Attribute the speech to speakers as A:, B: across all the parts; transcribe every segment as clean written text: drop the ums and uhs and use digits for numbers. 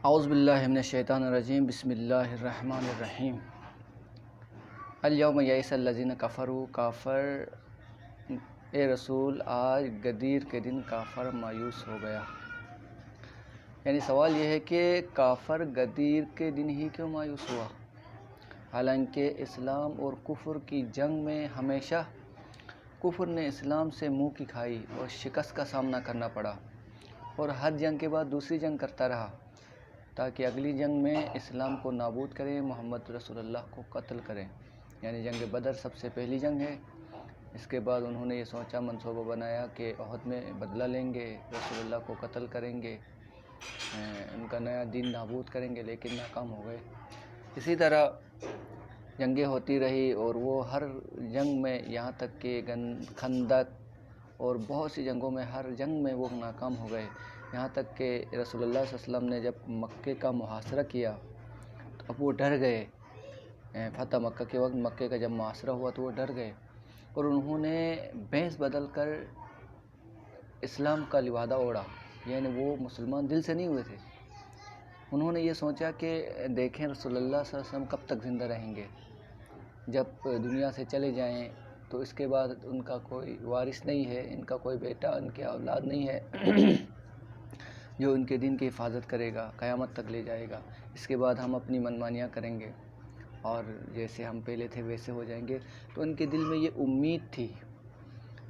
A: اعوذ باللہ من الشیطان الرجیم بسم اللہ الرحمن الرحیم الیوم یئس الذین کفروا کافر اے رسول آج غدیر کے دن کافر مایوس ہو گیا۔ یعنی سوال یہ ہے کہ کافر غدیر کے دن ہی کیوں مایوس ہوا، حالانکہ اسلام اور کفر کی جنگ میں ہمیشہ کفر نے اسلام سے منہ کی کھائی اور شکست کا سامنا کرنا پڑا، اور ہر جنگ کے بعد دوسری جنگ کرتا رہا تاکہ اگلی جنگ میں اسلام کو نابود کریں، محمد رسول اللہ کو قتل کریں۔ یعنی جنگ بدر سب سے پہلی جنگ ہے۔ اس کے بعد انہوں نے یہ سوچا، منصوبہ بنایا کہ احد میں بدلہ لیں گے، رسول اللہ کو قتل کریں گے، ان کا نیا دین نابود کریں گے، لیکن ناکام ہو گئے۔ اسی طرح جنگیں ہوتی رہی اور وہ ہر جنگ میں، یہاں تک کہ خندق اور بہت سی جنگوں میں، ہر جنگ میں وہ ناکام ہو گئے، یہاں تک کہ رسول اللہ صلی اللہ علیہ وسلم نے جب مکے کا محاصرہ کیا تو اب وہ ڈر گئے۔ فتح مکہ کے وقت مکے کا جب محاصرہ ہوا تو وہ ڈر گئے، اور انہوں نے بھیس بدل کر اسلام کا لبادہ اوڑھا۔ یعنی وہ مسلمان دل سے نہیں ہوئے تھے۔ انہوں نے یہ سوچا کہ دیکھیں رسول اللہ صلی اللہ علیہ وسلم کب تک زندہ رہیں گے، جب دنیا سے چلے جائیں تو اس کے بعد ان کا کوئی وارث نہیں ہے، ان کا کوئی بیٹا، ان کے اولاد نہیں ہے جو ان کے دین کی حفاظت کرے گا، قیامت تک لے جائے گا۔ اس کے بعد ہم اپنی منمانیاں کریں گے اور جیسے ہم پہلے تھے ویسے ہو جائیں گے۔ تو ان کے دل میں یہ امید تھی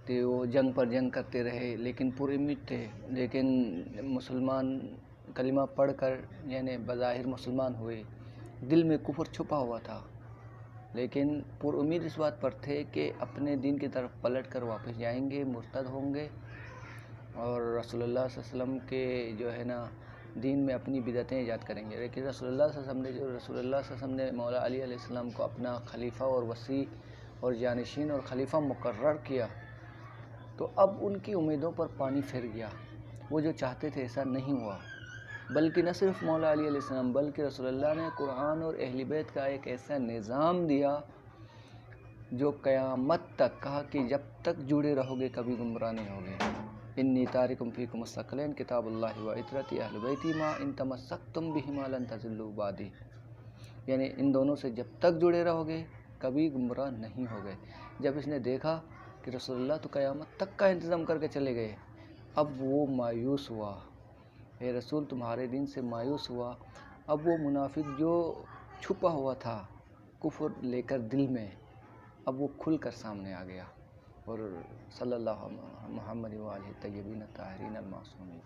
A: کہ وہ جنگ پر جنگ کرتے رہے، لیکن پر امید تھے۔ لیکن مسلمان کلمہ پڑھ کر یعنی بظاہر مسلمان ہوئے، دل میں کفر چھپا ہوا تھا، لیکن پر امید اس بات پر تھے کہ اپنے دین کی طرف پلٹ کر واپس جائیں گے، مرتد ہوں گے اور رسول اللہ صلی اللہ علیہ وسلم کے جو ہے نا دین میں اپنی بدعتیں ایجاد کریں گے۔ لیکن رسول اللہ صلی اللہ علیہ وسلم نے مولا علی علیہ السلام کو اپنا خلیفہ اور وصی اور جانشین اور خلیفہ مقرر کیا، تو اب ان کی امیدوں پر پانی پھر گیا۔ وہ جو چاہتے تھے ایسا نہیں ہوا، بلکہ نہ صرف مولا علی علیہ السلام بلکہ رسول اللہ نے قرآن اور اہل بیت کا ایک ایسا نظام دیا جو قیامت تک کہا کہ جب تک جڑے رہو گے کبھی گمراہ نہیں ہوگے۔ انی تارکم فیکم الثقلین کتاب اللہ و عترتی اہل بیتی ما ان تمسکتم بہما لن تضلوا بعدی۔ یعنی ان دونوں سے جب تک جڑے رہو گے کبھی گمراہ نہیں ہوگے۔ جب اس نے دیکھا کہ رسول اللہ تو قیامت تک کا انتظام کر کے چلے گئے، اب وہ مایوس ہوا۔ اے رسول تمہارے دین سے مایوس ہوا۔ اب وہ منافق جو چھپا ہوا تھا کفر لے کر دل میں، اب وہ کھل کر سامنے آ گیا۔ اور صلی اللہ محمد و آلہ الطیبین الطاہرین المعصومین۔